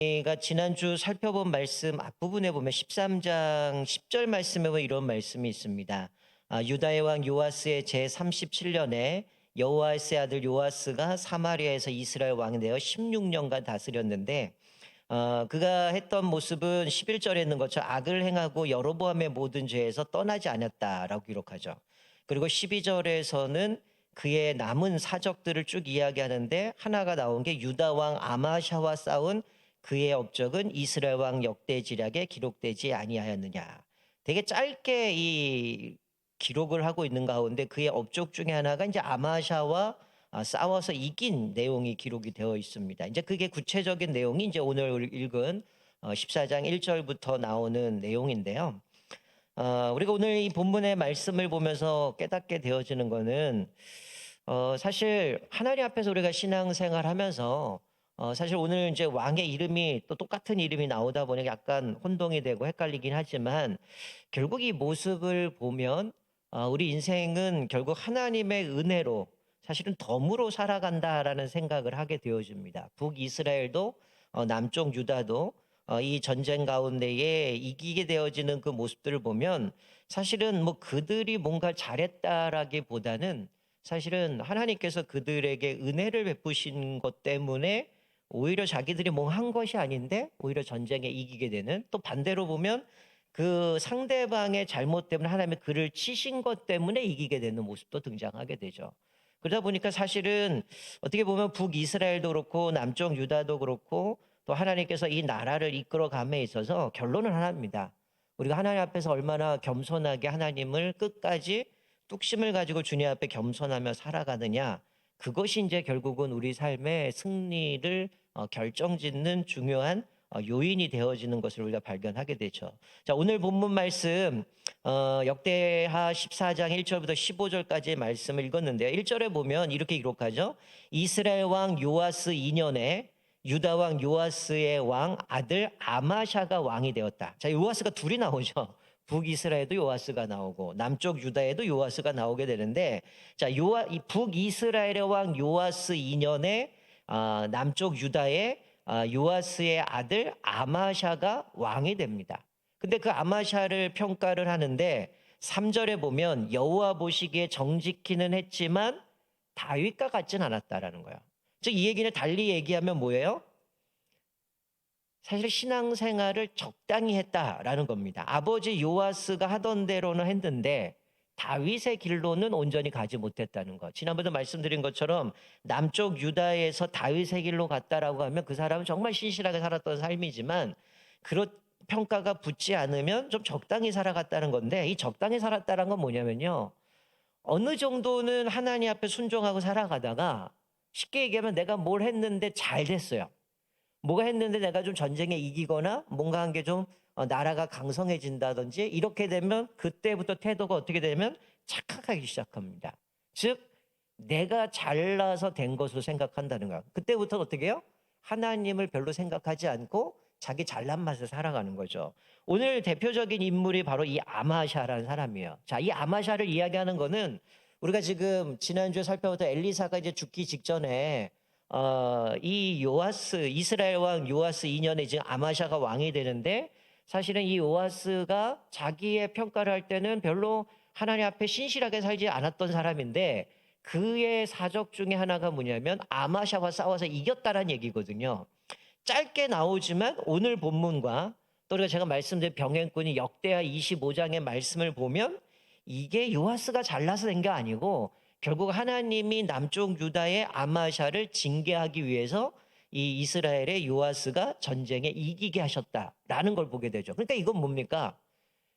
저희가 지난주 살펴본 말씀 앞부분에 보면 13장 10절 말씀에 보면 이런 말씀이 있습니다. 유다의 왕 요아스의 제37년에 여호아스의 아들 요아스가 사마리아에서 이스라엘 왕이 되어 16년간 다스렸는데 그가 했던 모습은 11절에 있는 것처럼 악을 행하고 여로보암의 모든 죄에서 떠나지 않았다라고 기록하죠. 그리고 12절에서는 그의 남은 사적들을 쭉 이야기하는데 하나가 나온 게 유다 왕 아마샤와 싸운 그의 업적은 이스라엘 왕 역대지략에 기록되지 아니하였느냐. 되게 짧게 이 기록을 하고 있는 가운데 그의 업적 중에 하나가 이제 아마샤와 싸워서 이긴 내용이 기록이 되어 있습니다. 이제 그게 구체적인 내용이 이제 오늘 읽은 14장 1절부터 나오는 내용인데요. 우리가 오늘 이 본문의 말씀을 보면서 깨닫게 되어지는 거는 사실 하나님 앞에서 우리가 신앙생활 하면서 사실 오늘 이제 왕의 이름이 또 똑같은 이름이 나오다 보니 약간 혼동이 되고 헷갈리긴 하지만 결국 이 모습을 보면 우리 인생은 결국 하나님의 은혜로 사실은 덤으로 살아간다라는 생각을 하게 되어집니다. 북이스라엘도 남쪽 유다도 이 전쟁 가운데에 이기게 되어지는 그 모습들을 보면 사실은 뭐 그들이 뭔가 잘했다라기보다는 사실은 하나님께서 그들에게 은혜를 베푸신 것 때문에 오히려 자기들이 뭐 한 것이 아닌데 오히려 전쟁에 이기게 되는, 또 반대로 보면 그 상대방의 잘못 때문에 하나님의 그를 치신 것 때문에 이기게 되는 모습도 등장하게 되죠. 그러다 보니까 사실은 어떻게 보면 북이스라엘도 그렇고 남쪽 유다도 그렇고 또 하나님께서 이 나라를 이끌어감에 있어서 결론은 하나입니다. 우리가 하나님 앞에서 얼마나 겸손하게 하나님을 끝까지 뚝심을 가지고 주님 앞에 겸손하며 살아가느냐, 그것이 이제 결국은 우리 삶의 승리를 결정짓는 중요한 요인이 되어지는 것을 우리가 발견하게 되죠. 자, 오늘 본문 말씀 역대하 14장 1절부터 15절까지의 말씀을 읽었는데요. 1절에 보면 이렇게 기록하죠. 이스라엘 왕 요아스 2년에 유다 왕 요아스의 왕 아들 아마샤가 왕이 되었다. 자, 요아스가 둘이 나오죠. 북이스라엘도 요아스가 나오고 남쪽 유다에도 요아스가 나오게 되는데, 자, 이 북이스라엘의 왕 요아스 2년에 남쪽 유다의 요아스의 아들 아마샤가 왕이 됩니다. 근데 그 아마샤를 평가를 하는데 3절에 보면 여호와 보시기에 정직히는 했지만 다윗과 같진 않았다라는 거예요. 즉 이 얘기는 달리 얘기하면 뭐예요? 사실 신앙생활을 적당히 했다라는 겁니다. 아버지 요아스가 하던 대로는 했는데 다윗의 길로는 온전히 가지 못했다는 것. 지난번에 말씀드린 것처럼 남쪽 유다에서 다윗의 길로 갔다라고 하면 그 사람은 정말 신실하게 살았던 삶이지만 그런 평가가 붙지 않으면 좀 적당히 살아갔다는 건데, 이 적당히 살았다는 건 뭐냐면요, 어느 정도는 하나님 앞에 순종하고 살아가다가 쉽게 얘기하면 내가 뭘 했는데 잘 됐어요. 뭐가 했는데 내가 좀 전쟁에 이기거나 뭔가 한 게 좀 나라가 강성해진다든지 이렇게 되면 그때부터 태도가 어떻게 되면 착각하기 시작합니다. 즉 내가 잘나서 된 것으로 생각한다는 거야. 그때부터 어떻게 해요? 하나님을 별로 생각하지 않고 자기 잘난 맛을 살아가는 거죠. 오늘 대표적인 인물이 바로 이 아마샤라는 사람이에요. 자, 이 아마샤를 이야기하는 거는 우리가 지금 지난주에 살펴봤던 엘리사가 이제 죽기 직전에 이 요아스, 이스라엘 왕 요아스 2년에 지금 아마샤가 왕이 되는데, 사실은 이 요아스가 자기의 평가를 할 때는 별로 하나님 앞에 신실하게 살지 않았던 사람인데 그의 사적 중에 하나가 뭐냐면 아마샤와 싸워서 이겼다라는 얘기거든요. 짧게 나오지만 오늘 본문과 또 우리가 제가 말씀드린 병행꾼이 역대하 25장의 말씀을 보면 이게 요아스가 잘나서 된 게 아니고 결국 하나님이 남쪽 유다의 아마샤를 징계하기 위해서 이 이스라엘의 요아스가 전쟁에 이기게 하셨다라는 걸 보게 되죠. 그러니까 이건 뭡니까?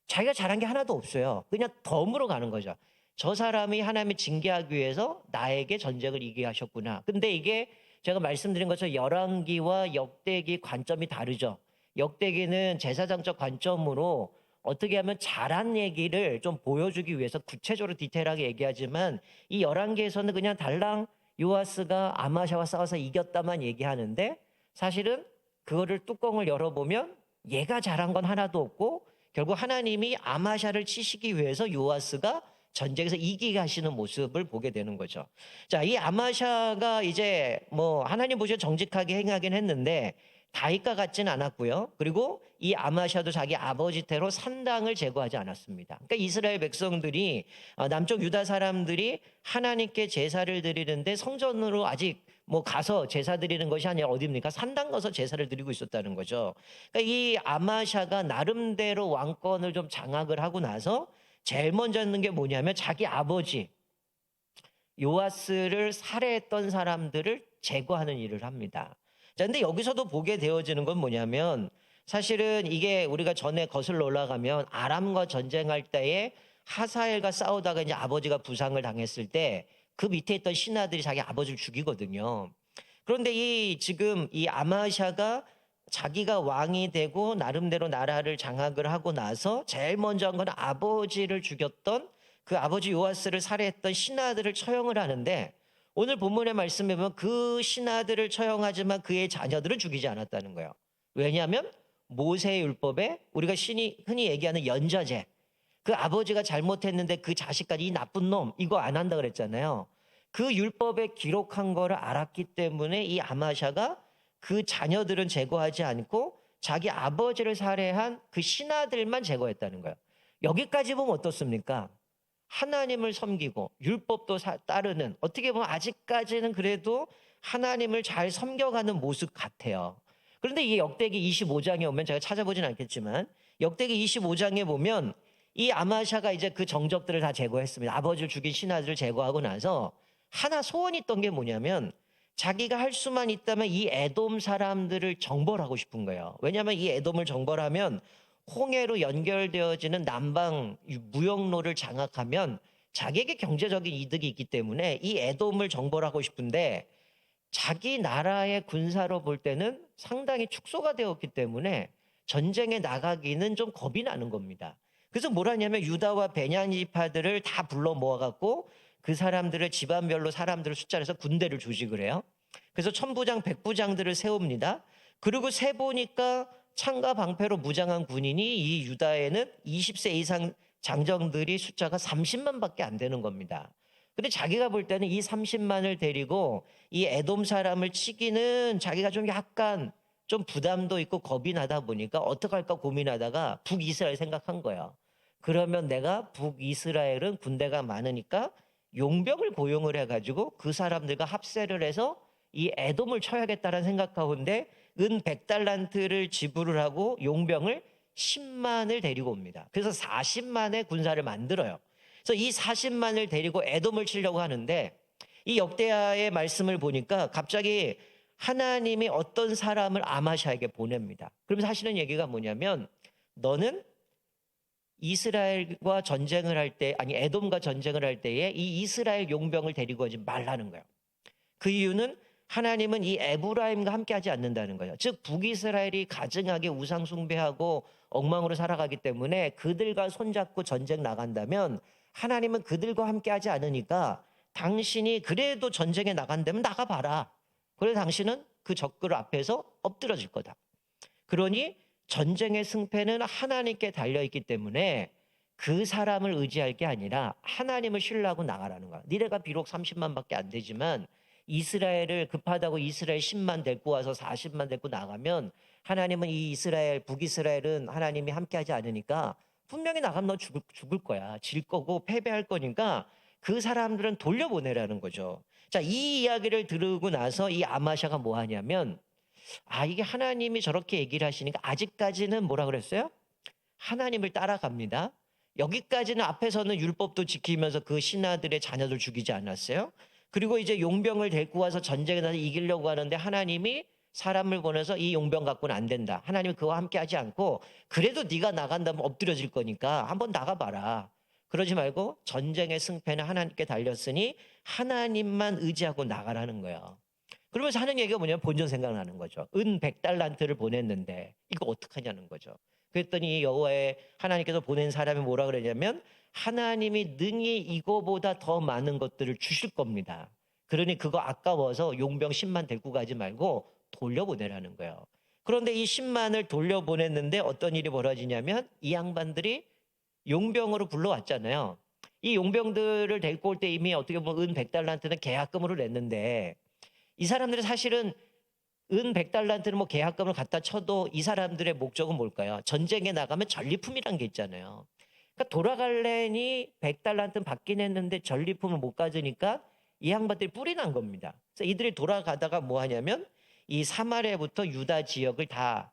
자기가 잘한 게 하나도 없어요. 그냥 덤으로 가는 거죠. 저 사람이 하나님을 징계하기 위해서 나에게 전쟁을 이기게 하셨구나. 근데 이게 제가 말씀드린 것처럼 열왕기와 역대기 관점이 다르죠. 역대기는 제사장적 관점으로 어떻게 하면 잘한 얘기를 좀 보여주기 위해서 구체적으로 디테일하게 얘기하지만, 이 열왕기에서는 그냥 달랑 요아스가 아마샤와 싸워서 이겼다만 얘기하는데 사실은 그거를 뚜껑을 열어보면 얘가 잘한 건 하나도 없고 결국 하나님이 아마샤를 치시기 위해서 요아스가 전쟁에서 이기게 하시는 모습을 보게 되는 거죠. 자, 이 아마샤가 이제 뭐 하나님 보시기에 정직하게 행하긴 했는데 다윗과 같지는 않았고요. 그리고 이 아마샤도 자기 아버지 태로 산당을 제거하지 않았습니다. 그러니까 이스라엘 백성들이 남쪽 유다 사람들이 하나님께 제사를 드리는데 성전으로 아직 뭐 가서 제사 드리는 것이 아니라 어디입니까? 산당 가서 제사를 드리고 있었다는 거죠. 그러니까 이 아마샤가 나름대로 왕권을 좀 장악을 하고 나서 제일 먼저 하는 게 뭐냐면 자기 아버지 요아스를 살해했던 사람들을 제거하는 일을 합니다. 자, 근데 여기서도 보게 되어지는 건 뭐냐면 사실은 이게 우리가 전에 거슬러 올라가면 아람과 전쟁할 때에 하사엘과 싸우다가 이제 아버지가 부상을 당했을 때 그 밑에 있던 신하들이 자기 아버지를 죽이거든요. 그런데 지금 이 아마샤가 자기가 왕이 되고 나름대로 나라를 장악을 하고 나서 제일 먼저 한 건 아버지를 죽였던 그 아버지 요아스를 살해했던 신하들을 처형을 하는데 오늘 본문의 말씀에 보면 그 신하들을 처형하지만 그의 자녀들은 죽이지 않았다는 거예요. 왜냐하면 모세의 율법에 우리가 흔히 얘기하는 연좌제, 그 아버지가 잘못했는데 그 자식까지 이 나쁜 놈 이거 안 한다 그랬잖아요. 그 율법에 기록한 거를 알았기 때문에 이 아마샤가 그 자녀들은 제거하지 않고 자기 아버지를 살해한 그 신하들만 제거했다는 거예요. 여기까지 보면 어떻습니까? 하나님을 섬기고 율법도 따르는, 어떻게 보면 아직까지는 그래도 하나님을 잘 섬겨가는 모습 같아요. 그런데 이게 역대기 25장에 오면, 제가 찾아보진 않겠지만 역대기 25장에 보면 이 아마샤가 이제 그 정적들을 다 제거했습니다. 아버지를 죽인 신하들을 제거하고 나서 하나 소원이 있던 게 뭐냐면 자기가 할 수만 있다면 이 에돔 사람들을 정벌하고 싶은 거예요. 왜냐하면 이 에돔을 정벌하면 홍해로 연결되어지는 남방 무역로를 장악하면 자기에게 경제적인 이득이 있기 때문에 이 에돔을 정벌하고 싶은데 자기 나라의 군사로 볼 때는 상당히 축소가 되었기 때문에 전쟁에 나가기는 좀 겁이 나는 겁니다. 그래서 뭘 하냐면 유다와 베냐민 지파들을 다 불러 모아갖고 그 사람들을 집안별로 사람들을 숫자를 해서 군대를 조직을 해요. 그래서 천부장, 백부장들을 세웁니다. 그리고 세 보니까 창과 방패로 무장한 군인이 이 유다에는 20세 이상 장정들이 숫자가 30만밖에 안 되는 겁니다. 근데 자기가 볼 때는 이 30만을 데리고 이 에돔 사람을 치기는 자기가 좀 약간 좀 부담도 있고 겁이 나다 보니까 어떡할까 고민하다가 북이스라엘 생각한 거예요. 그러면 내가 북이스라엘은 군대가 많으니까 용병을 고용을 해가지고 그 사람들과 합세를 해서 이 에돔을 쳐야겠다는 생각 가운데 은 100달란트를 지불을 하고 용병을 10만을 데리고 옵니다. 그래서 40만의 군사를 만들어요. 그래서 이 40만을 데리고 에돔을 치려고 하는데 이 역대하의 말씀을 보니까 갑자기 하나님이 어떤 사람을 아마샤에게 보냅니다. 그러면서 하시는 얘기가 뭐냐면 너는 이스라엘과 전쟁을 할 때, 아니 에돔과 전쟁을 할 때에 이 이스라엘 용병을 데리고 오지 말라는 거예요. 그 이유는 하나님은 이 에브라임과 함께하지 않는다는 거예요. 즉 북이스라엘이 가증하게 우상 숭배하고 엉망으로 살아가기 때문에 그들과 손잡고 전쟁 나간다면 하나님은 그들과 함께하지 않으니까 당신이 그래도 전쟁에 나간다면 나가봐라. 그래 당신은 그 적들 앞에서 엎드러질 거다. 그러니 전쟁의 승패는 하나님께 달려있기 때문에 그 사람을 의지할 게 아니라 하나님을 신뢰하고 나가라는 거야. 니네가 비록 30만밖에 안 되지만 이스라엘을 급하다고 이스라엘 10만 데리고 와서 40만 데리고 나가면 하나님은 이 이스라엘, 북이스라엘은 하나님이 함께하지 않으니까 분명히 나가면 너 죽을 거야. 질 거고 패배할 거니까 그 사람들은 돌려보내라는 거죠. 자, 이 이야기를 들으고 나서 이 아마샤가 뭐 하냐면 이게 하나님이 저렇게 얘기를 하시니까 아직까지는 뭐라 그랬어요? 하나님을 따라갑니다. 여기까지는 앞에서는 율법도 지키면서 그 신하들의 자녀들 죽이지 않았어요. 그리고 이제 용병을 데리고 와서 전쟁에 나서 이기려고 하는데 하나님이 사람을 보내서 이 용병 갖고는 안 된다. 하나님이 그와 함께 하지 않고 그래도 네가 나간다면 엎드려질 거니까 한번 나가봐라. 그러지 말고 전쟁의 승패는 하나님께 달렸으니 하나님만 의지하고 나가라는 거예요. 그러면서 하는 얘기가 뭐냐면 본전 생각나는 거죠. 은 100달란트를 보냈는데 이거 어떡하냐는 거죠. 그랬더니 여호와의 하나님께서 보낸 사람이 뭐라 그러냐면 하나님이 능히 이거보다 더 많은 것들을 주실 겁니다. 그러니 그거 아까워서 용병 10만 데리고 가지 말고 돌려보내라는 거예요. 그런데 이 10만을 돌려보냈는데 어떤 일이 벌어지냐면 이 양반들이 용병으로 불러왔잖아요. 이 용병들을 데리고 올 때 이미 어떻게 보면 은 100달란트는 계약금으로 냈는데 이 사람들이 사실은 은 100달란트는 뭐 계약금을 갖다 쳐도 이 사람들의 목적은 뭘까요? 전쟁에 나가면 전리품이란 게 있잖아요. 그러니까 돌아갈래니 100달란트는 받긴 했는데 전리품을 못 가져니까 이 양반들이 뿔이 난 겁니다. 그래서 이들이 돌아가다가 뭐 하냐면 이 사마리아부터 유다 지역을 다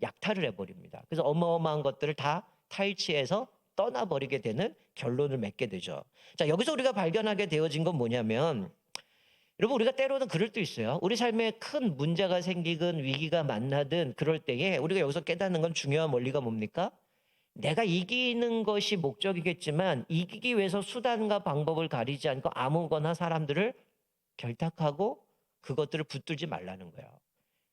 약탈을 해버립니다. 그래서 어마어마한 것들을 다 탈취해서 떠나버리게 되는 결론을 맺게 되죠. 자, 여기서 우리가 발견하게 되어진 건 뭐냐면, 여러분, 우리가 때로는 그럴 때 있어요. 우리 삶에 큰 문제가 생기든 위기가 만나든 그럴 때에 우리가 여기서 깨닫는 건 중요한 원리가 뭡니까? 내가 이기는 것이 목적이겠지만 이기기 위해서 수단과 방법을 가리지 않고 아무거나 사람들을 결탁하고 그것들을 붙들지 말라는 거예요.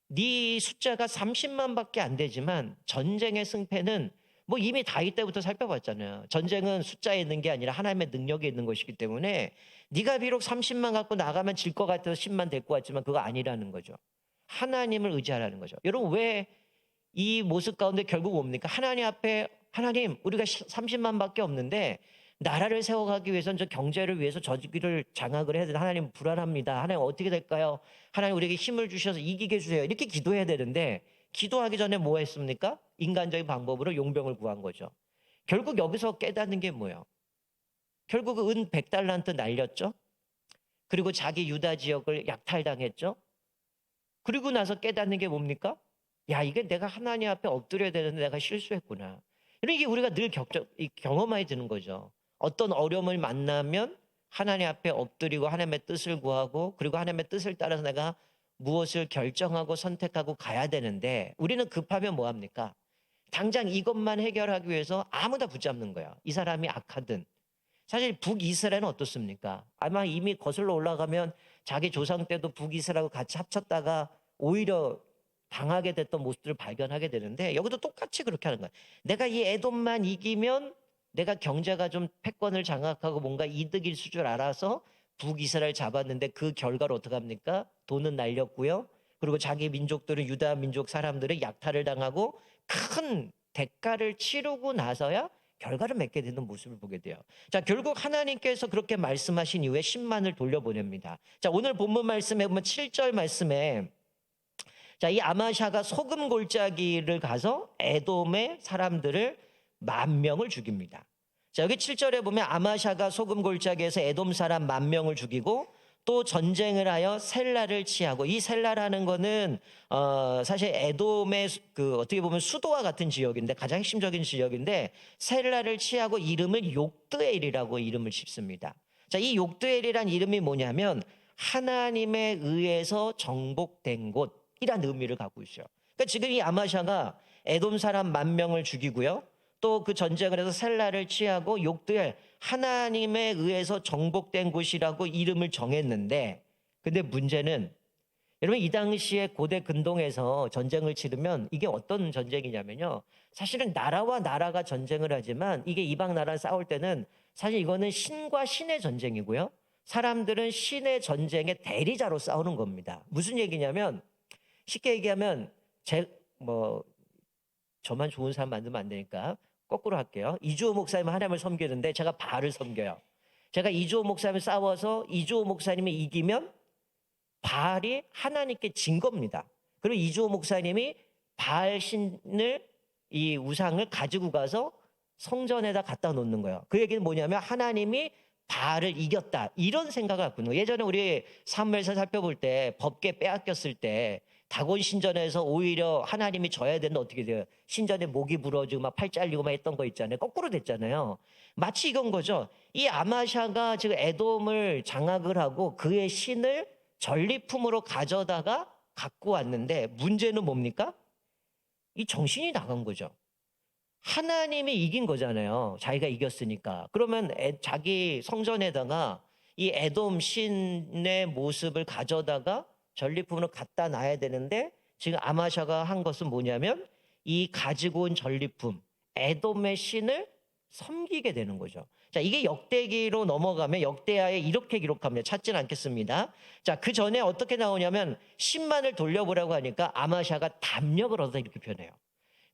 네 숫자가 30만밖에 안 되지만 전쟁의 승패는 뭐 이미 다윗 때부터 살펴봤잖아요. 전쟁은 숫자에 있는 게 아니라 하나님의 능력에 있는 것이기 때문에 네가 비록 30만 갖고 나가면 질 것 같아서 10만 데리고 왔지만 그거 아니라는 거죠. 하나님을 의지하라는 거죠. 여러분, 왜 이 모습 가운데 결국 뭡니까? 하나님 앞에, 하나님 우리가 30만밖에 없는데 나라를 세워가기 위해서는 저 경제를 위해서 저기를 장악을 해야 되는데 하나님 불안합니다. 하나님 어떻게 될까요? 하나님 우리에게 힘을 주셔서 이기게 해주세요. 이렇게 기도해야 되는데 기도하기 전에 뭐 했습니까? 인간적인 방법으로 용병을 구한 거죠. 결국 여기서 깨닫는 게 뭐예요? 결국 은 100달란트 날렸죠. 그리고 자기 유다 지역을 약탈당했죠. 그리고 나서 깨닫는 게 뭡니까? 야, 이게 내가 하나님 앞에 엎드려야 되는데 내가 실수했구나. 이런 게 우리가 늘 경험하게 되는 거죠. 어떤 어려움을 만나면 하나님 앞에 엎드리고 하나님의 뜻을 구하고 그리고 하나님의 뜻을 따라서 내가 무엇을 결정하고 선택하고 가야 되는데 우리는 급하면 뭐 합니까? 당장 이것만 해결하기 위해서 아무나 붙잡는 거야. 이 사람이 악하든. 사실 북이스라엘은 어떻습니까? 아마 이미 거슬러 올라가면 자기 조상 때도 북이스라엘하고 같이 합쳤다가 오히려 당하게 됐던 모습들을 발견하게 되는데 여기도 똑같이 그렇게 하는 거예요. 내가 이 에돔만 이기면 내가 경제가 좀 패권을 장악하고 뭔가 이득일 줄 알아서 북이스라엘 잡았는데 그 결과로 어떻게 합니까? 돈은 날렸고요. 그리고 자기 민족들은 유다 민족 사람들은 약탈을 당하고 큰 대가를 치르고 나서야 결과를 맺게 되는 모습을 보게 돼요. 자, 결국 하나님께서 그렇게 말씀하신 이후에 10만을 돌려보냅니다. 자, 오늘 본문 말씀에 보면 7절 말씀에 자, 이 아마샤가 소금 골짜기를 가서 에돔의 사람들을 10,000명을 죽입니다. 자, 여기 7절에 보면 아마샤가 소금 골짜기에서 에돔 사람 10,000명을 죽이고 또 전쟁을 하여 셀라를 취하고 이 셀라라는 거는 사실 에돔의 그 어떻게 보면 수도와 같은 지역인데 가장 핵심적인 지역인데 셀라를 취하고 이름을 욕드엘이라고 이름을 짓습니다. 자, 이 욕드엘이란 이름이 뭐냐면 하나님에 의해서 정복된 곳이란 의미를 갖고 있어요. 그러니까 지금 이 아마샤가 에돔 사람 10,000명을 죽이고요. 또 그 전쟁을 해서 셀라를 취하고 욕드엘 하나님에 의해서 정복된 곳이라고 이름을 정했는데 근데 문제는 여러분 이 당시에 고대 근동에서 전쟁을 치르면 이게 어떤 전쟁이냐면요. 사실은 나라와 나라가 전쟁을 하지만 이게 이방 나라 싸울 때는 사실 이거는 신과 신의 전쟁이고요. 사람들은 신의 전쟁의 대리자로 싸우는 겁니다. 무슨 얘기냐면 쉽게 얘기하면 저만 좋은 사람 만들면 안 되니까 거꾸로 할게요. 이주호 목사님은 하나님을 섬기는데 제가 바알을 섬겨요. 제가 이주호 목사님을 싸워서 이주호 목사님이 이기면 바알이 하나님께 진 겁니다. 그리고 이주호 목사님이 바알 신을 이 우상을 가지고 가서 성전에다 갖다 놓는 거예요. 그 얘기는 뭐냐면 하나님이 바알을 이겼다 이런 생각을 갖고 있는 거예요. 예전에 우리 사무엘서 살펴볼 때 법궤 빼앗겼을 때 다곤 신전에서 오히려 하나님이 져야 되는데 어떻게 돼요? 신전에 목이 부러지고 막 팔 잘리고 막 했던 거 있잖아요. 거꾸로 됐잖아요. 마치 이건 거죠. 이 아마샤가 지금 에돔을 장악을 하고 그의 신을 전리품으로 가져다가 갖고 왔는데 문제는 뭡니까? 이 정신이 나간 거죠. 하나님이 이긴 거잖아요. 자기가 이겼으니까. 그러면 자기 성전에다가 이 에돔 신의 모습을 가져다가 전리품으로 갖다 놔야 되는데 지금 아마샤가 한 것은 뭐냐면 이 가지고 온 전리품, 에돔의 신을 섬기게 되는 거죠. 자, 이게 역대기로 넘어가면 역대하에 이렇게 기록합니다. 찾지는 않겠습니다. 자, 그 전에 어떻게 나오냐면 10만을 돌려보라고 하니까 아마샤가 담력을 얻어 이렇게 표현해요.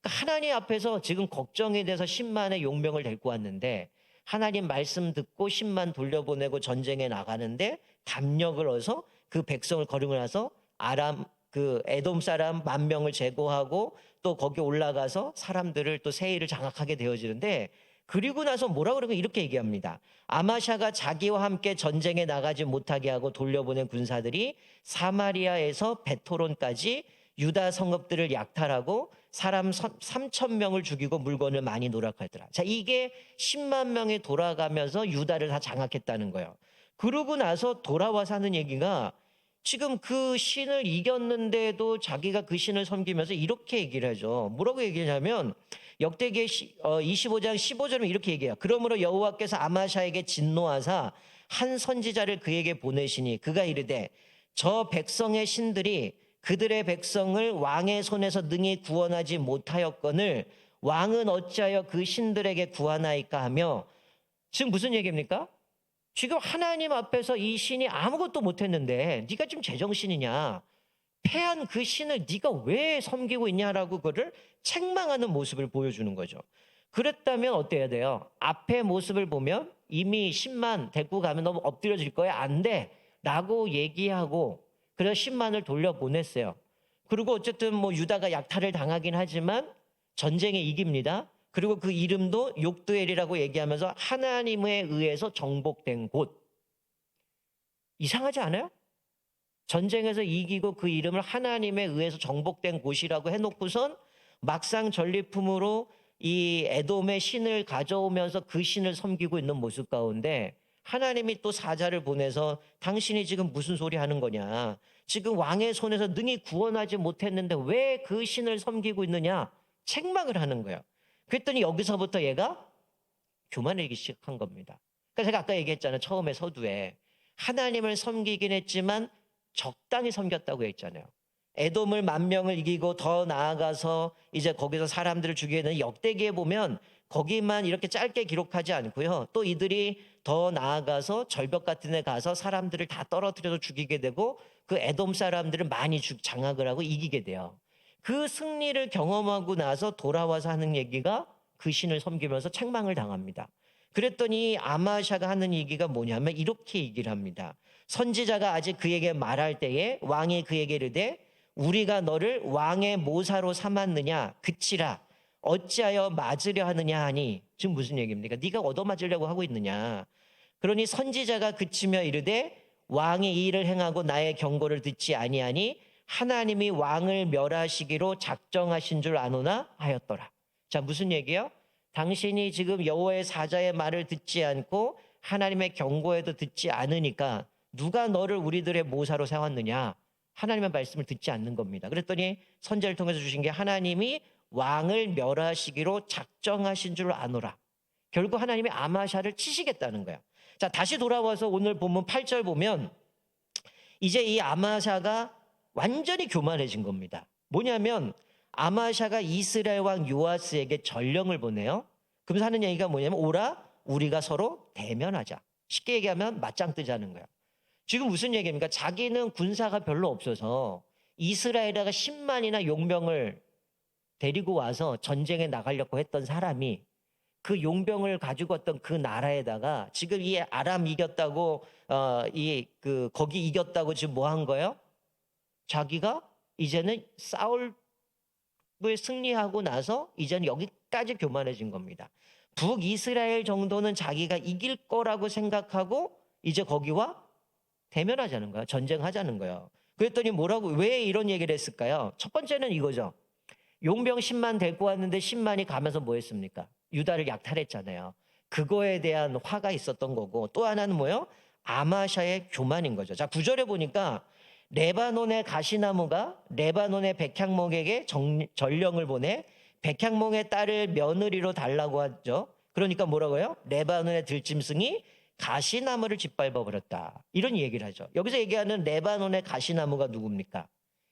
그러니까 하나님 앞에서 지금 걱정이 돼서 10만의 용병을 데리고 왔는데 하나님 말씀 듣고 10만 돌려보내고 전쟁에 나가는데 담력을 얻어서 그 백성을 거르고 나서 아람 그 에돔 사람 10,000명을 제거하고 또 거기 올라가서 사람들을 또 세일을 장악하게 되어지는데, 그리고 나서 뭐라 그러면 이렇게 얘기합니다. 아마샤가 자기와 함께 전쟁에 나가지 못하게 하고 돌려보낸 군사들이 사마리아에서 베토론까지 유다 성읍들을 약탈하고 사람 3,000명을 죽이고 물건을 많이 노력하더라. 자, 이게 10만 명이 돌아가면서 유다를 다 장악했다는 거예요. 그러고 나서 돌아와서 하는 얘기가, 지금 그 신을 이겼는데도 자기가 그 신을 섬기면서 이렇게 얘기를 하죠. 뭐라고 얘기하냐면 역대기의 25장 15절은 이렇게 얘기해요. 그러므로 여호와께서 아마샤에게 진노하사 한 선지자를 그에게 보내시니 그가 이르되 저 백성의 신들이 그들의 백성을 왕의 손에서 능히 구원하지 못하였거늘 왕은 어찌하여 그 신들에게 구하나이까 하며, 지금 무슨 얘기입니까? 지금 하나님 앞에서 이 신이 아무것도 못했는데 네가 지금 제정신이냐, 패한 그 신을 네가 왜 섬기고 있냐라고 그를 책망하는 모습을 보여주는 거죠. 그랬다면 어때야 돼요? 앞의 모습을 보면 이미 10만 데리고 가면 너무 엎드려질 거야, 안 돼 라고 얘기하고 그래서 10만을 돌려보냈어요. 그리고 어쨌든 뭐 유다가 약탈을 당하긴 하지만 전쟁에 이깁니다. 그리고 그 이름도 욕드엘이라고 얘기하면서 하나님에 의해서 정복된 곳. 이상하지 않아요? 전쟁에서 이기고 그 이름을 하나님에 의해서 정복된 곳이라고 해놓고선 막상 전리품으로 이 에돔의 신을 가져오면서 그 신을 섬기고 있는 모습 가운데 하나님이 또 사자를 보내서 당신이 지금 무슨 소리 하는 거냐, 지금 왕의 손에서 능히 구원하지 못했는데 왜 그 신을 섬기고 있느냐 책망을 하는 거예요. 그랬더니 여기서부터 얘가 교만하기 시작한 겁니다. 그러니까 제가 아까 얘기했잖아요. 처음에 서두에 하나님을 섬기긴 했지만 적당히 섬겼다고 했잖아요. 에돔을 10,000명을 이기고 더 나아가서 이제 거기서 사람들을 죽이게 되는 역대기에 보면 거기만 이렇게 짧게 기록하지 않고요. 또 이들이 더 나아가서 절벽 같은 데 가서 사람들을 다 떨어뜨려서 죽이게 되고 그 에돔 사람들을 많이 장악을 하고 이기게 돼요. 그 승리를 경험하고 나서 돌아와서 하는 얘기가 그 신을 섬기면서 책망을 당합니다. 그랬더니 아마샤가 하는 얘기가 뭐냐면 이렇게 얘기를 합니다. 선지자가 아직 그에게 말할 때에 왕이 그에게 이르되 우리가 너를 왕의 모사로 삼았느냐 그치라 어찌하여 맞으려 하느냐 하니, 지금 무슨 얘기입니까? 네가 얻어맞으려고 하고 있느냐. 그러니 선지자가 그치며 이르되 왕이 이 일을 행하고 나의 경고를 듣지 아니하니 하나님이 왕을 멸하시기로 작정하신 줄 아노나 하였더라. 자, 무슨 얘기예요? 당신이 지금 여호와의 사자의 말을 듣지 않고 하나님의 경고에도 듣지 않으니까 누가 너를 우리들의 모사로 세웠느냐? 하나님의 말씀을 듣지 않는 겁니다. 그랬더니 선지자를 통해서 주신 게 하나님이 왕을 멸하시기로 작정하신 줄 아노라. 결국 하나님이 아마샤를 치시겠다는 거야. 자, 다시 돌아와서 오늘 본문 8절 보면 이제 이 아마샤가 완전히 교만해진 겁니다. 뭐냐면 아마샤가 이스라엘 왕 요아스에게 전령을 보내요. 그러면서 하는 얘기가 뭐냐면 오라 우리가 서로 대면하자. 쉽게 얘기하면 맞짱 뜨자는 거야. 지금 무슨 얘기입니까? 자기는 군사가 별로 없어서 이스라엘에다가 10만이나 용병을 데리고 와서 전쟁에 나가려고 했던 사람이 그 용병을 가지고 왔던 그 나라에다가 지금 이 아람 이겼다고 거기 이겼다고 지금 뭐 한 거예요? 자기가 이제는 싸울 승리하고 나서 이제는 여기까지 교만해진 겁니다. 북이스라엘 정도는 자기가 이길 거라고 생각하고 이제 거기와 대면하자는 거야. 전쟁하자는 거예요. 그랬더니 뭐라고 왜 이런 얘기를 했을까요? 첫 번째는 이거죠. 용병 10만 데리고 왔는데 10만이 가면서 뭐 했습니까? 유다를 약탈했잖아요. 그거에 대한 화가 있었던 거고, 또 하나는 뭐예요? 아마샤의 교만인 거죠. 자, 9절에 보니까 레바논의 가시나무가 레바논의 백향목에게 전령을 보내 백향목의 딸을 며느리로 달라고 하죠. 그러니까 뭐라고요? 레바논의 들짐승이 가시나무를 짓밟아 버렸다. 이런 얘기를 하죠. 여기서 얘기하는 레바논의 가시나무가 누굽니까?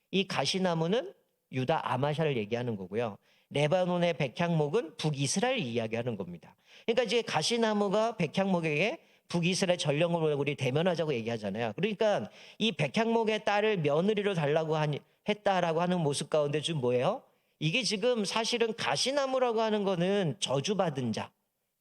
이 가시나무는 유다 아마샤를 얘기하는 거고요. 레바논의 백향목은 북이스라엘 이야기하는 겁니다. 그러니까 이제 가시나무가 백향목에게 북이스라엘 전령을 우리 대면하자고 얘기하잖아요. 그러니까 이 백향목의 딸을 며느리로 달라고 했다라고 하는 모습 가운데 지금 뭐예요? 이게 지금 사실은 가시나무라고 하는 거는 저주받은 자,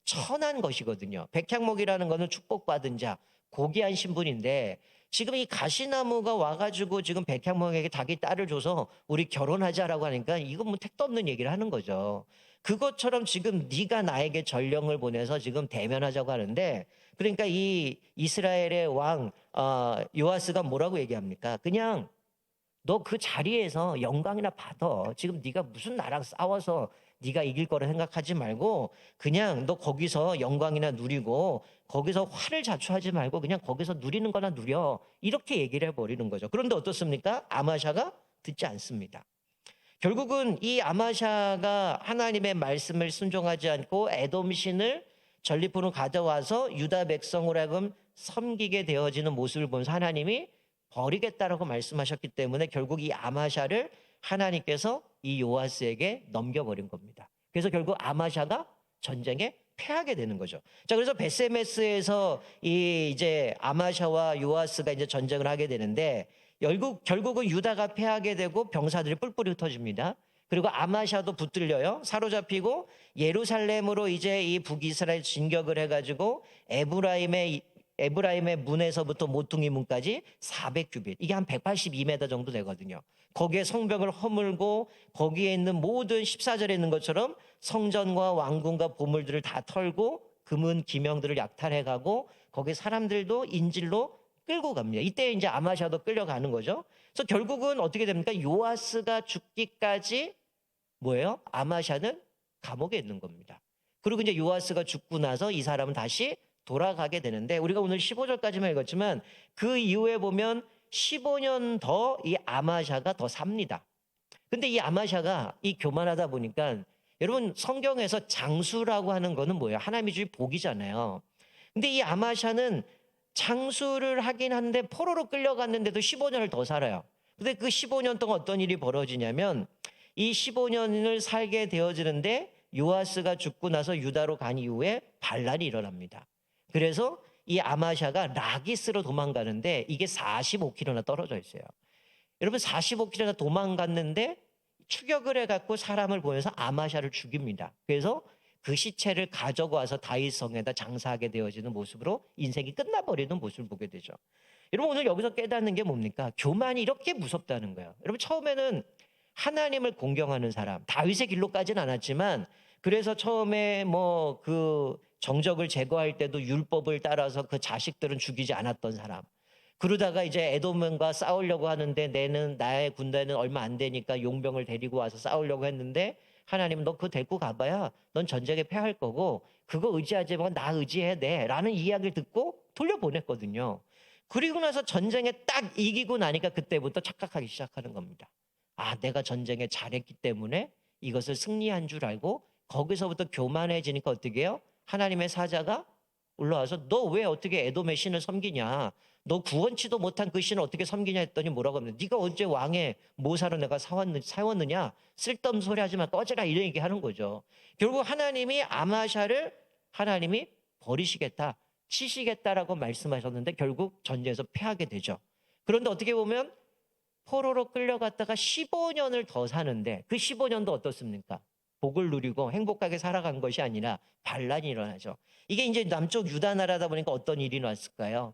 천한 것이거든요. 백향목이라는 거는 축복받은 자, 고귀한 신분인데 지금 이 가시나무가 와가지고 지금 백향목에게 자기 딸을 줘서 우리 결혼하자라고 하니까 이건 뭐 택도 없는 얘기를 하는 거죠. 그것처럼 지금 네가 나에게 전령을 보내서 지금 대면하자고 하는데, 그러니까 이 이스라엘의 왕 요아스가 뭐라고 얘기합니까? 그냥 너 그 자리에서 영광이나 받아. 지금 네가 무슨 나랑 싸워서 네가 이길 거라 생각하지 말고 그냥 너 거기서 영광이나 누리고 거기서 화를 자초하지 말고 그냥 거기서 누리는 거나 누려. 이렇게 얘기를 해버리는 거죠. 그런데 어떻습니까? 아마샤가 듣지 않습니다. 결국은 이 아마샤가 하나님의 말씀을 순종하지 않고 에돔 신을 전리품으로 가져와서 유다 백성으로 하여금 섬기게 되어지는 모습을 보면서 하나님이 버리겠다라고 말씀하셨기 때문에 결국 이 아마샤를 하나님께서 이 요아스에게 넘겨버린 겁니다. 그래서 결국 아마샤가 전쟁에 패하게 되는 거죠. 자, 그래서 베세메스에서 이 이제 아마샤와 요아스가 이제 전쟁을 하게 되는데 결국은 유다가 패하게 되고 병사들이 뿔뿔이 흩어집니다. 그리고 아마샤도 붙들려요. 사로잡히고 예루살렘으로 이제 이 북이스라엘 진격을 해가지고 에브라임의 문에서부터 모퉁이 문까지 400규빗, 이게 한 182m 정도 되거든요. 거기에 성벽을 허물고 거기에 있는 모든 14절에 있는 것처럼 성전과 왕궁과 보물들을 다 털고 금은 기명들을 약탈해가고 거기 사람들도 인질로 끌고 갑니다. 이때 이제 아마샤도 끌려가는 거죠. 그래서 결국은 어떻게 됩니까? 요아스가 죽기까지 뭐예요? 아마샤는 감옥에 있는 겁니다. 그리고 이제 요아스가 죽고 나서 이 사람은 다시 돌아가게 되는데 우리가 오늘 15절까지만 읽었지만 그 이후에 보면 15년 더 이 아마샤가 더 삽니다. 근데 이 아마샤가 이 교만하다 보니까 여러분 성경에서 장수라고 하는 거는 뭐예요? 하나님이 주신 복이잖아요. 근데 이 아마샤는 장수를 하긴 한데 포로로 끌려갔는데도 15년을 더 살아요. 근데 그 15년 동안 어떤 일이 벌어지냐면 이 15년을 살게 되어지는데 요아스가 죽고 나서 유다로 간 이후에 반란이 일어납니다. 그래서 이 아마샤가 라기스로 도망가는데 이게 45km나 떨어져 있어요. 여러분 45km나 도망갔는데 추격을 해갖고 사람을 보내서 아마샤를 죽입니다. 그래서 그 시체를 가져고 와서 다윗성에다 장사하게 되어지는 모습으로 인생이 끝나버리는 모습을 보게 되죠. 여러분 오늘 여기서 깨닫는 게 뭡니까? 교만이 이렇게 무섭다는 거예요. 여러분 처음에는 하나님을 공경하는 사람, 다윗의 길로까지는 않았지만 그래서 처음에 뭐 그 정적을 제거할 때도 율법을 따라서 그 자식들은 죽이지 않았던 사람. 그러다가 이제 에돔과 싸우려고 하는데 나의 군대는 얼마 안 되니까 용병을 데리고 와서 싸우려고 했는데 하나님은 너 그거 데리고 가봐야 넌 전쟁에 패할 거고 그거 의지하지 말고 나 의지해야 돼 라는 이야기를 듣고 돌려보냈거든요. 그리고 나서 전쟁에 딱 이기고 나니까 그때부터 착각하기 시작하는 겁니다. 아, 내가 전쟁에 잘했기 때문에 이것을 승리한 줄 알고 거기서부터 교만해지니까 어떻게 해요? 하나님의 사자가 올라와서 너 왜 어떻게 에돔의 신을 섬기냐? 너 구원치도 못한 그 신을 어떻게 섬기냐 했더니 뭐라고 하면 네가 언제 왕의 모사로 내가 사왔느냐? 쓸데없는 소리 하지 마 꺼져라 이런 얘기하는 거죠. 결국 하나님이 아마샤를 하나님이 버리시겠다, 치시겠다라고 말씀하셨는데 결국 전쟁에서 패하게 되죠. 그런데 어떻게 보면 포로로 끌려갔다가 15년을 더 사는데 그 15년도 어떻습니까? 복을 누리고 행복하게 살아간 것이 아니라 반란이 일어나죠. 이게 이제 남쪽 유다 나라다 보니까 어떤 일이 났을까요?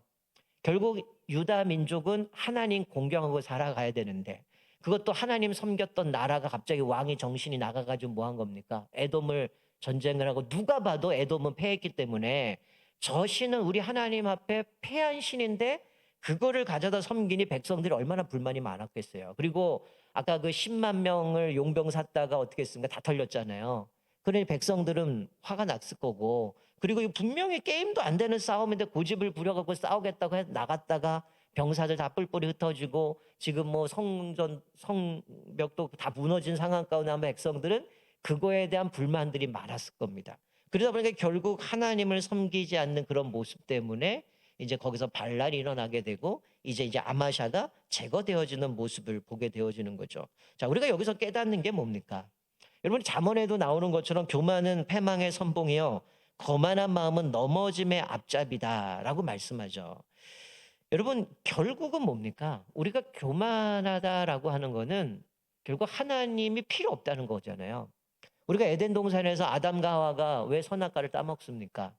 결국 유다 민족은 하나님 공경하고 살아가야 되는데 그것도 하나님 섬겼던 나라가 갑자기 왕이 정신이 나가가지고 뭐 한 겁니까? 에돔을 전쟁을 하고 누가 봐도 에돔은 패했기 때문에 저 신은 우리 하나님 앞에 패한 신인데 그거를 가져다 섬기니 백성들이 얼마나 불만이 많았겠어요. 그리고 아까 그 10만 명을 용병 샀다가 어떻게 했습니까? 다 털렸잖아요. 그러니 백성들은 화가 났을 거고 그리고 분명히 게임도 안 되는 싸움인데 고집을 부려갖고 싸우겠다고 나갔다가 병사들 다 뿔뿔이 흩어지고 지금 뭐 성벽도 다 무너진 상황 가운데 하면 백성들은 그거에 대한 불만들이 많았을 겁니다. 그러다 보니까 결국 하나님을 섬기지 않는 그런 모습 때문에 이제 거기서 반란이 일어나게 되고 이제 아마샤가 제거되어지는 모습을 보게 되어지는 거죠. 자, 우리가 여기서 깨닫는 게 뭡니까? 여러분 잠언에도 나오는 것처럼 교만은 패망의 선봉이요 거만한 마음은 넘어짐의 앞잡이다라고 말씀하죠. 여러분 결국은 뭡니까? 우리가 교만하다라고 하는 거는 결국 하나님이 필요 없다는 거잖아요. 우리가 에덴 동산에서 아담과 하와가 왜 선악과를 따먹습니까?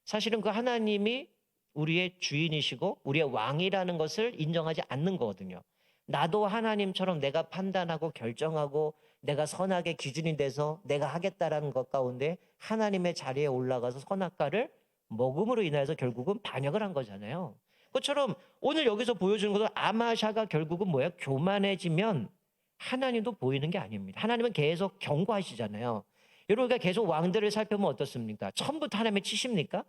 사실은 그 하나님이 우리의 주인이시고 우리의 왕이라는 것을 인정하지 않는 거거든요. 나도 하나님처럼 내가 판단하고 결정하고 내가 선악의 기준이 돼서 내가 하겠다라는 것 가운데 하나님의 자리에 올라가서 선악과를 먹음으로 인해서 결국은 반역을 한 거잖아요. 그것처럼 오늘 여기서 보여주는 것은 아마샤가 결국은 뭐예요? 교만해지면 하나님도 보이는 게 아닙니다. 하나님은 계속 경고하시잖아요. 여러분, 우리가 계속 왕들을 살펴보면 어떻습니까? 처음부터 하나님의 치십니까?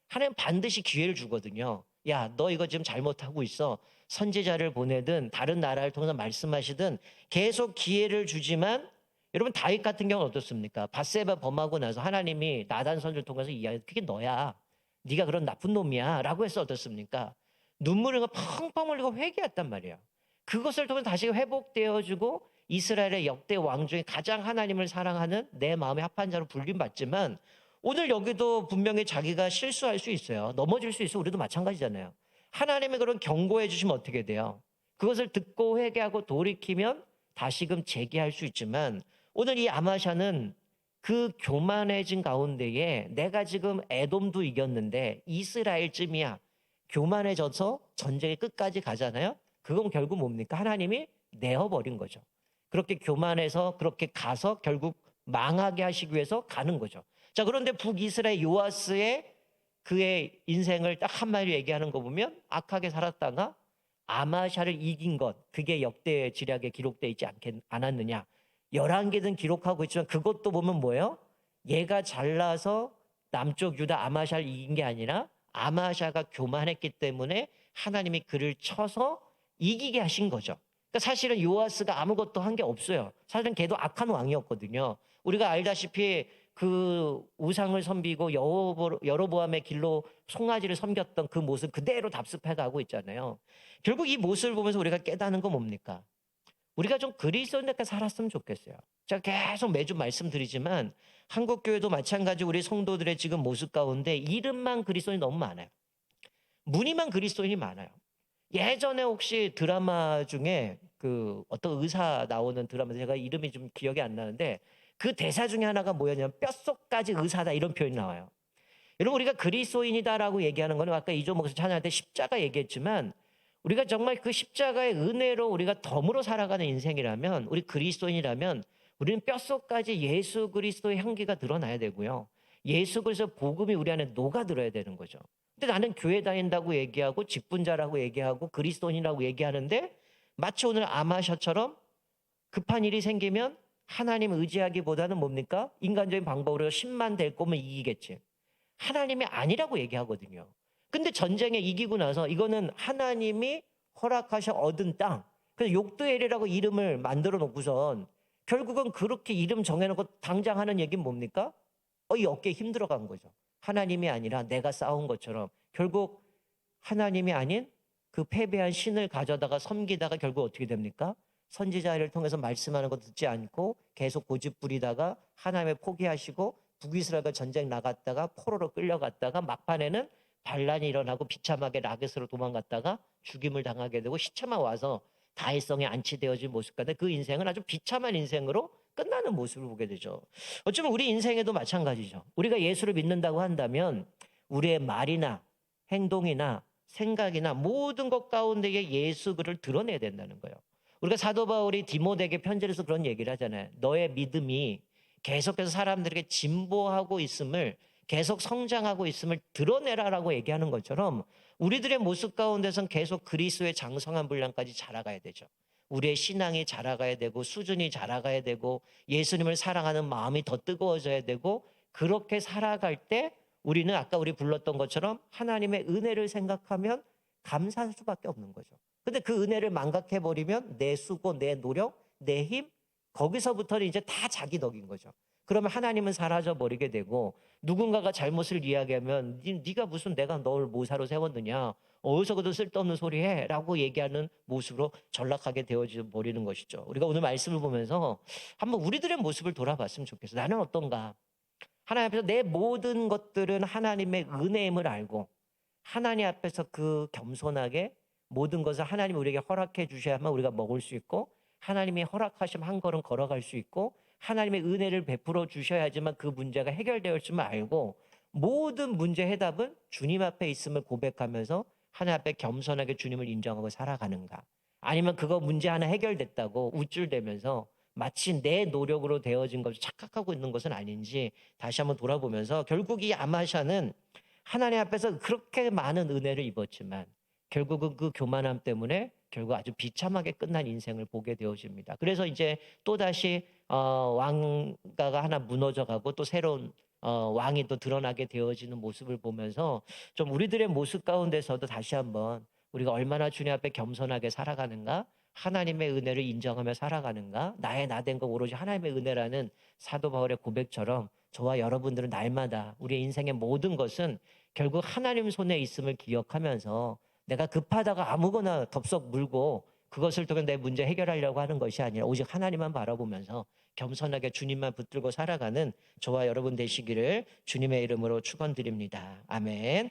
하나님 반드시 기회를 주거든요. 야, 너 이거 지금 잘못하고 있어. 선지자를 보내든 다른 나라를 통해서 말씀하시든 계속 기회를 주지만, 여러분 다윗 같은 경우는 어떻습니까? 밧세바 범하고 나서 하나님이 나단 선지를 통해서 이야기, 그게 너야. 네가 그런 나쁜 놈이야 라고 해서 어떻습니까? 눈물을 펑펑 흘리고 회개했단 말이에요. 그것을 통해서 다시 회복되어지고 이스라엘의 역대 왕 중에 가장 하나님을 사랑하는 내 마음의 합한 자로 불림받지만, 오늘 여기도 분명히 자기가 실수할 수 있어요. 넘어질 수 있어. 우리도 마찬가지잖아요. 하나님이 그런 경고해 주시면 어떻게 돼요? 그것을 듣고 회개하고 돌이키면 다시금 재기할 수 있지만, 오늘 이 아마샤는 그 교만해진 가운데에 내가 지금 에돔도 이겼는데 이스라엘쯤이야. 교만해져서 전쟁의 끝까지 가잖아요. 그건 결국 뭡니까? 하나님이 내어버린 거죠. 그렇게 교만해서 그렇게 가서 결국 망하게 하시기 위해서 가는 거죠. 자, 그런데 북이스라엘 요아스의 그의 인생을 딱 한마디로 얘기하는 거 보면 악하게 살았다가 아마샤를 이긴 것, 그게 역대 지략에 기록되어 있지 않았느냐. 11개든 기록하고 있지만 그것도 보면 뭐예요? 얘가 잘나서 남쪽 유다 아마샤를 이긴 게 아니라 아마샤가 교만했기 때문에 하나님이 그를 쳐서 이기게 하신 거죠. 그러니까 사실은 요아스가 아무것도 한 게 없어요. 사실은 걔도 악한 왕이었거든요. 우리가 알다시피 그 우상을 섬기고 여로보암의 길로 송아지를 섬겼던 그 모습 그대로 답습해 가고 있잖아요. 결국 이 모습을 보면서 우리가 깨닫는 건 뭡니까? 우리가 좀 그리스도인답게 살았으면 좋겠어요. 제가 계속 매주 말씀드리지만 한국교회도 마찬가지 우리 성도들의 지금 모습 가운데 이름만 그리스도인이 너무 많아요. 무늬만 그리스도인이 많아요. 예전에 혹시 드라마 중에 그 어떤 의사 나오는 드라마, 제가 이름이 좀 기억이 안 나는데 그 대사 중에 하나가 뭐였냐면 뼛속까지 의사다 이런 표현이 나와요. 여러분, 우리가 그리스도인이다라고 얘기하는 거는 아까 이조 목사 찬양할 때 십자가 얘기했지만 우리가 정말 그 십자가의 은혜로 우리가 덤으로 살아가는 인생이라면, 우리 그리스도인이라면 우리는 뼛속까지 예수 그리스도의 향기가 드러나야 되고요. 예수 그리스도 복음이 우리 안에 녹아들어야 되는 거죠. 근데 나는 교회 다닌다고 얘기하고 직분자라고 얘기하고 그리스도인이라고 얘기하는데 마치 오늘 아마샤처럼 급한 일이 생기면 하나님 의지하기보다는 뭡니까? 인간적인 방법으로 10만 될 거면 이기겠지. 하나님이 아니라고 얘기하거든요. 근데 전쟁에 이기고 나서 이거는 하나님이 허락하셔 얻은 땅. 그래서 욕두엘이라고 이름을 만들어 놓고선 결국은 그렇게 이름 정해놓고 당장 하는 얘기는 뭡니까? 이 어깨에 힘들어간 거죠. 하나님이 아니라 내가 싸운 것처럼 결국 하나님이 아닌 그 패배한 신을 가져다가 섬기다가 결국 어떻게 됩니까? 선지자를 통해서 말씀하는 거 듣지 않고 계속 고집 부리다가 하나님을 포기하시고 북이스라엘과 전쟁 나갔다가 포로로 끌려갔다가 막판에는 반란이 일어나고 비참하게 라게스로 도망갔다가 죽임을 당하게 되고 시체만 와서 다윗성에 안치되어진 모습 가운데 그 인생은 아주 비참한 인생으로 끝나는 모습을 보게 되죠. 어쩌면 우리 인생에도 마찬가지죠. 우리가 예수를 믿는다고 한다면 우리의 말이나 행동이나 생각이나 모든 것 가운데에 예수 그를 드러내야 된다는 거예요. 우리가 사도 바울이 디모데에게 편지를 써서 그런 얘기를 하잖아요. 너의 믿음이 계속해서 사람들에게 진보하고 있음을, 계속 성장하고 있음을 드러내라라고 얘기하는 것처럼 우리들의 모습 가운데선 계속 그리스도의 장성한 분량까지 자라가야 되죠. 우리의 신앙이 자라가야 되고 수준이 자라가야 되고 예수님을 사랑하는 마음이 더 뜨거워져야 되고, 그렇게 살아갈 때 우리는 아까 우리 불렀던 것처럼 하나님의 은혜를 생각하면 감사할 수밖에 없는 거죠. 근데 그 은혜를 망각해버리면 내 수고, 내 노력, 내 힘, 거기서부터는 이제 다 자기 덕인 거죠. 그러면 하나님은 사라져버리게 되고, 누군가가 잘못을 이야기하면 네가 무슨 내가 널 모사로 세웠느냐, 어디서 그도 쓸데없는 소리 해 라고 얘기하는 모습으로 전락하게 되어져 버리는 것이죠. 우리가 오늘 말씀을 보면서 한번 우리들의 모습을 돌아봤으면 좋겠어요. 나는 어떤가? 하나님 앞에서 내 모든 것들은 하나님의 은혜임을 알고 하나님 앞에서 그 겸손하게 모든 것을 하나님이 우리에게 허락해 주셔야만 우리가 먹을 수 있고, 하나님이 허락하시면 한 걸음 걸어갈 수 있고, 하나님의 은혜를 베풀어 주셔야지만 그 문제가 해결되었음을 알고, 모든 문제 해답은 주님 앞에 있음을 고백하면서 하나님 앞에 겸손하게 주님을 인정하고 살아가는가? 아니면 그거 문제 하나 해결됐다고 우쭐대면서 마치 내 노력으로 되어진 것을 착각하고 있는 것은 아닌지 다시 한번 돌아보면서, 결국 이 아마샤는 하나님 앞에서 그렇게 많은 은혜를 입었지만 결국은 그 교만함 때문에 결국 아주 비참하게 끝난 인생을 보게 되어집니다. 그래서 이제 또다시 왕가가 하나 무너져가고 또 새로운 왕이 또 드러나게 되어지는 모습을 보면서 좀 우리들의 모습 가운데서도 다시 한번 우리가 얼마나 주님 앞에 겸손하게 살아가는가, 하나님의 은혜를 인정하며 살아가는가, 나의 나된 거 오로지 하나님의 은혜라는 사도 바울의 고백처럼 저와 여러분들은 날마다 우리의 인생의 모든 것은 결국 하나님 손에 있음을 기억하면서 내가 급하다가 아무거나 덥석 물고 그것을 통해 내 문제 해결하려고 하는 것이 아니라 오직 하나님만 바라보면서 겸손하게 주님만 붙들고 살아가는 저와 여러분 되시기를 주님의 이름으로 축원드립니다. 아멘.